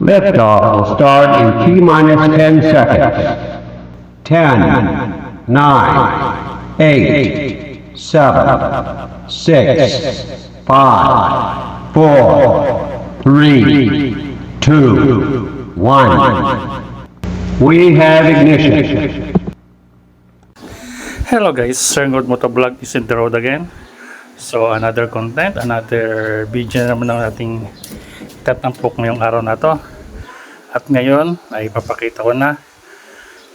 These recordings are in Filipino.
Liftoff will start in T-minus 10 seconds. 10, 9, 8, 7, 6, 5, 4, 3, 2, 1. We have ignition. Hello guys, Sir God Motovlog is in the road again. So another content, another video naman ng ating tatampok ngayong araw na to. At ngayon ay papakita ko na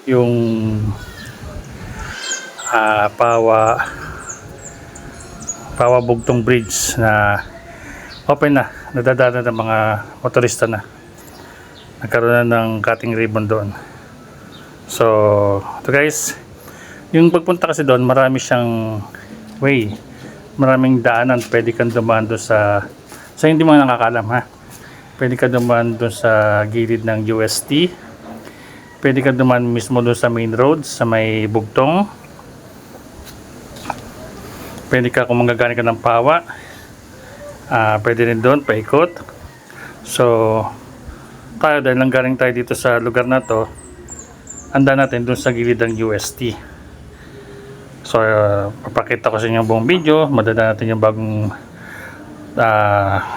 yung Pawa Bugtong Bridge na open na, nadadaanan ng mga motorista na. Nagkaroon na ng cutting ribbon doon. So ito guys, yung pagpunta kasi doon, marami siyang way, maraming daanan. Pwede kang dumaan doon sa hindi mga nakakalam ha, pwede ka dumaan doon sa gilid ng UST, pwede ka dumaan mismo doon sa main road sa may Bugtong, pwede ka kung manggagaling ka ng Pawa, pwede rin doon paikot. So tayo, dahil lang galing tayo dito sa lugar na to, anda natin doon sa gilid ng UST. So papakita ko sa inyo buong video, madadaan natin yung bagong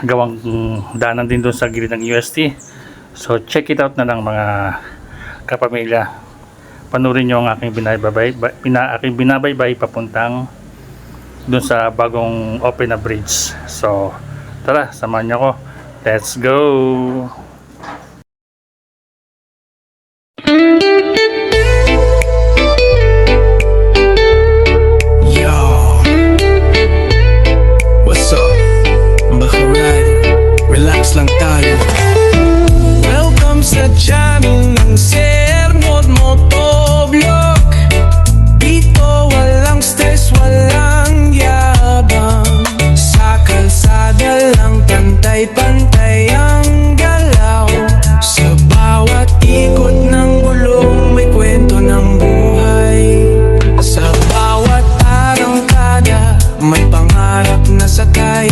gawang daanan din doon sa gilid ng UST. So check it out na lang mga kapamilya. Panurin nyo ang aking binabaybay papuntang doon sa bagong open na bridge. So tara, samahan nyo ako. Let's go! Relax lang tayo. Welcome sa channel ng Sir God Motovlog. Dito walang stress, walang yabang. Sa kalsada lang pantay-pantay ang galaw. Sa bawat ikot ng gulong may kwento ng buhay. Sa bawat arangkada may pangarap na sakay.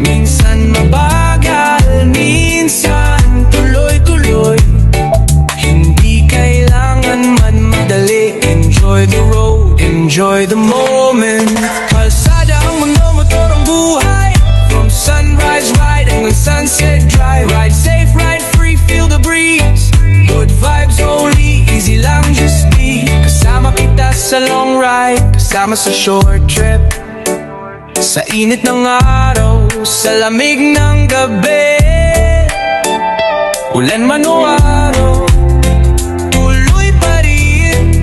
Minsan mabagal, minsan tuloy-tuloy. Hindi kailangan man madali. Enjoy the road, enjoy the moment. Kalsada ang mundo, motor ang buhay. From sunrise ride hanggang sunset drive. Ride safe, ride free, feel the breeze. Good vibes only, easy lang just be. Kasama kita sa long ride, kasama sa short trip. Sa init ng araw, sa lamig ng gabi, ulan man o araw, tuloy pa rin.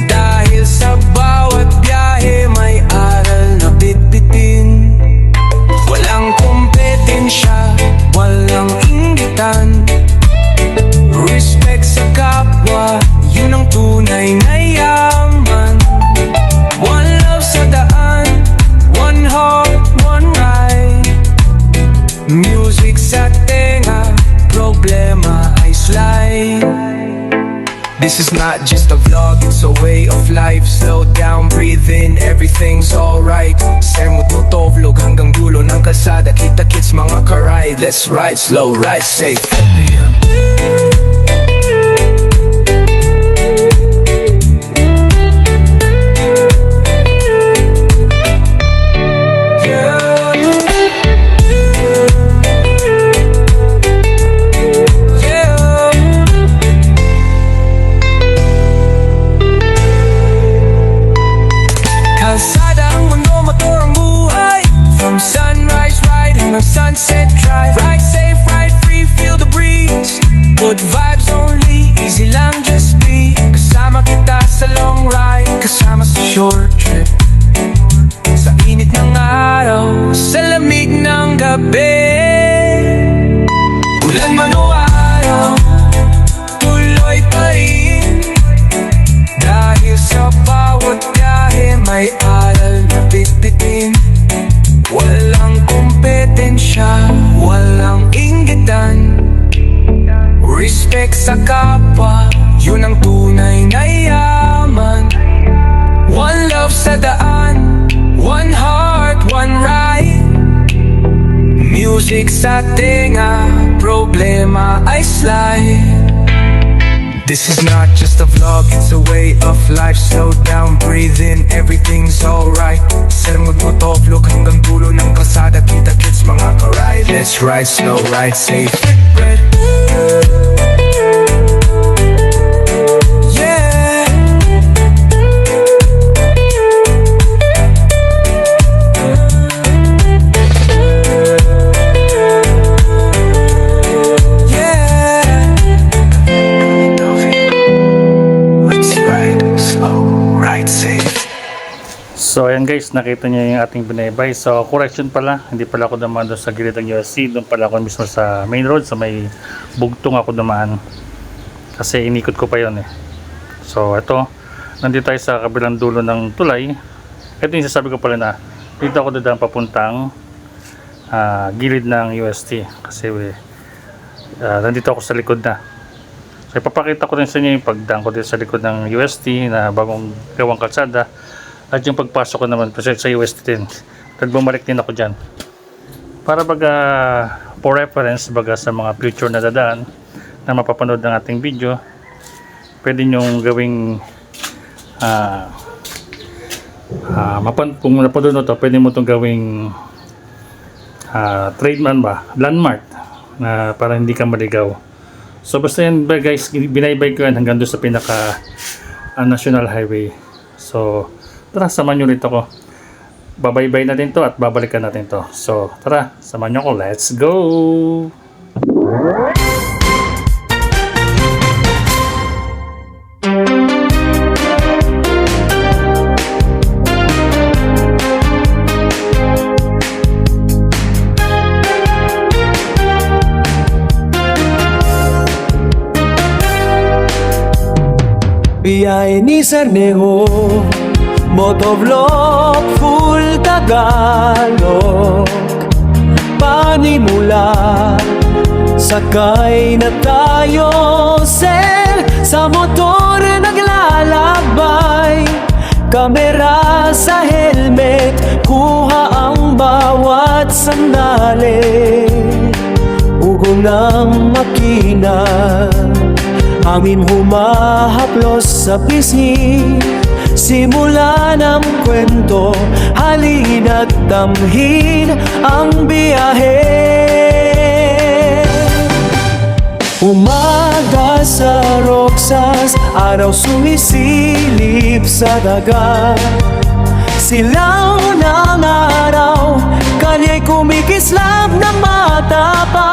Dahil sa bawat biyahe may aral na bitbitin. Walang kompetensya, walang inggitan. Respect sa kapwa, yun ang tunay na yaman. One love sa daan, one heart, one ride. Music sa tenga, problema ay slide. This is not just a vlog, it's a way of life. Slow down, breathe in, everything's alright. Sir God Motovlog hanggang dulo ng kalsada. Kita-kits mga karide, let's ride slow, ride safe. Sunset drive, ride safe, ride free, feel the breeze. Good vibes only, easy lang just be. Kasama kita sa long ride, kasama sa short trip. Sa init ng araw, sa lamig ng gabi, ulan man o araw, tuloy pa rin. Dahil sa bawat biyahe may aral na bitbitin. Walang kompetensya, walang inggitan. Respect sa kapwa, yun ang tunay na yaman. One love sa daan, one heart, one ride. Music sa tenga, problema ay slide. This is not just a vlog, it's a way of life. Slow down, breathe in, everything's alright. Sarang magmotovlog hanggang dulo ng kalsada. Kita-kits mga ka-ride. Let's ride slow, ride safe. Yeah. So ayan guys, nakita niyo yung ating binaybay. So correction pala, hindi pala ako dumaan doon sa gilid ng USC. Doon pala ako mismo sa main road, sa may bugtong ako dumaan. Kasi inikot ko pa yon eh. So ito, nandito tayo sa kabilang dulo ng tulay. Ito yung sasabi ko pala na dito ako dadaan papuntang gilid ng UST. Kasi nandito ako sa likod na. So ipapakita ko rin sa inyo yung pagdaan ko dito sa likod ng UST na bagong gawang kalsada. At yung pagpasok ko naman sa UST din. At bumalik din ako dyan. Para for reference sa mga future na dadaan na mapapanood ng ating video, pwede nyong gawing kung napanood mo to, pwede mo itong gawing trademark ba? Landmark na para hindi ka maligaw. So basta yan guys, binaybay ko yan hanggang doon sa pinaka national highway. So tara, samahan nyo rin ako. Babaybay natin to at babalikan natin to. So, tara, samahan nyo ako. Let's go! Biyahe ni Sarneho, motovlog full Tagalog. Panimula, sakay na tayo, sir. Sa motor naglalakbay, kamera sa helmet, kuha ang bawat sandali. Ugong ng makina, amin humahaplos sa pisngi. Simula ng kwento, halina't damhin ang biyahe. Umaga sa Roxas, araw sumisilip sa dagat. Silaw ng araw, kalya'y kumikislap ng mata pa.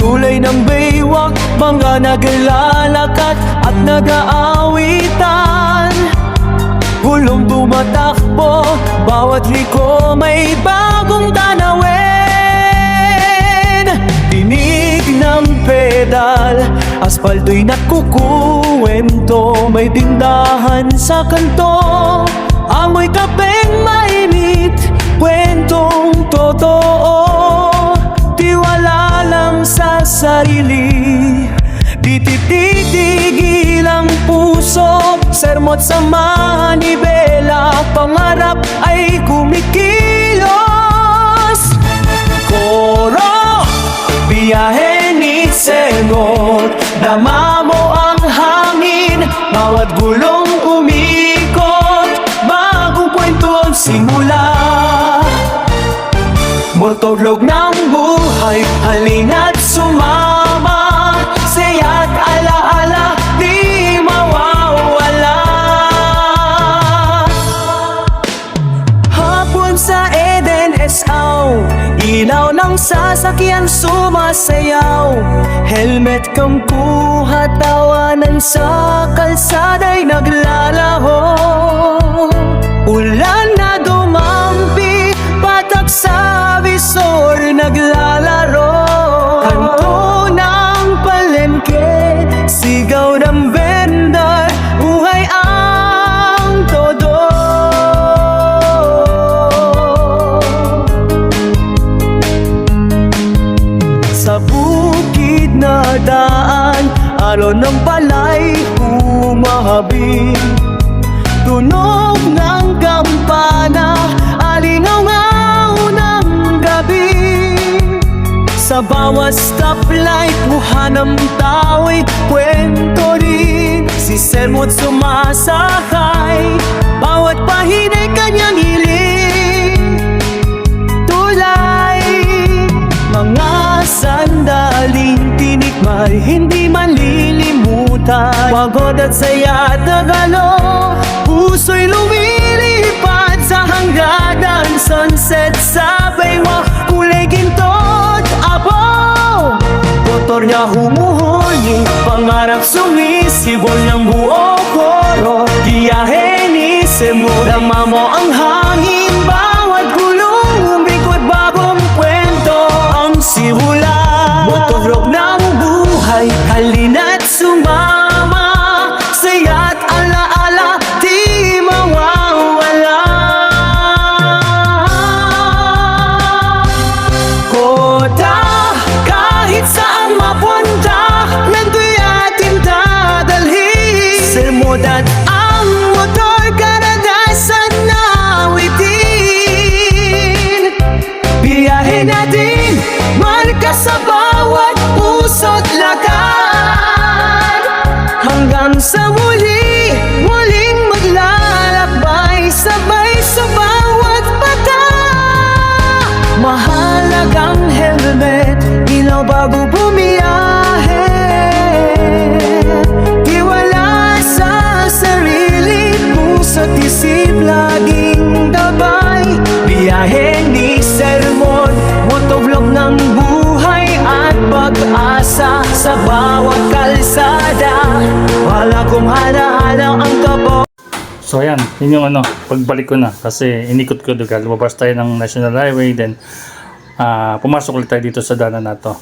Tulay ng baywak, mga naglalakad at nag-aawitan. Gulong tumatakbo, bawat liko may bagong tanawin. Tinig ng pedal, aspalto'y nagkukuwento. May tindahan sa kanto, amoy kapeng mainit, kwentong totoo. Tiwala lang sa sarili, di titigil ang puso. Sermot sa manibela, pangarap ay kumikilos. Koro, biyahe ni Sengot, dama mo ang hangin, bawat gulong umikot, bagong kwento ang simula. Motovlog ng buhay, halina't sumama. Saya't alaala, di mawawala. Hapon sa Eden Esaw, ilaw ng sasakyan sumasayaw. Helmet kang kuha, tawanan sa kalsada'y naglalaho. Ulan na dumampi, patak sa visor naglalaro. Kanto ng palengke, sigaw ng vendor, buhay ang todo. Sa bukid na daan, alon ng palay humahabig. Tunog ng kampana, alingaw ng gabi. Sa bawat Sa stoplight, muhanang tao'y kwento rin. Si Sermo't sumasakay, bawat pahina'y kanyang hiling. Tulay, mga sandaling tinikmay, hindi malilimutan. Pagod at saya tagalo, puso'y lumilipad sa hangganan. Sunset sa baywang kulay ginto't abaw. Motor niya humuhuli, pangarap sumisibol ng buo koro. Giyahe ni Semo, dama mo ang hangin. Bawat gulong, umikot bagong kwento ang simula. Motorok ng buhay, halina't sumama. Saya't alaala, di mawawala. Koda, kahit saan mapunta, nando'y ating dadalhin. Sermo't ang motor, karanasan na awitin. Biyahe natin, marka sa bawat puso't lakad. Hanggang sa muli, muling maglalakbay, sabay sa bawat pata. Mahalagang helmet, ilaw bago bumiyahe. Tiwala sa sarili, puso't isip laging gabay. Biyahe ni Sermon, motovlog ng buhay at pag-asa. Sa bawat kalsada, wala kong halahalang ang kabo. So ayan, yun yung pagbalik ko na kasi inikot ko duga, lumabas tayo ng National Highway, then pumasok ulit tayo dito sa daanan na to.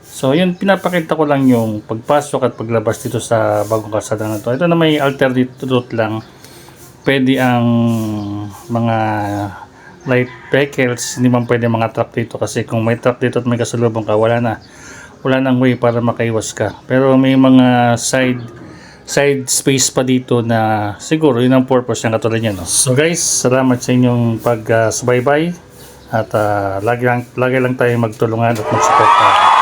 So yun, pinapakita ko lang yung pagpasok at paglabas dito sa bagong kalsada na to. Ito na may alternate route lang. Pwede ang mga light vehicles, hindi man pwede mga truck dito kasi kung may truck dito at may kasalubong ka, wala nang way para makaiwas ka. Pero may mga side space pa dito na siguro yun ang purpose niya, katulad niya, no? So guys, salamat sa inyong pagsubaybay at lagi lang tayo magtulungan at magsuporta.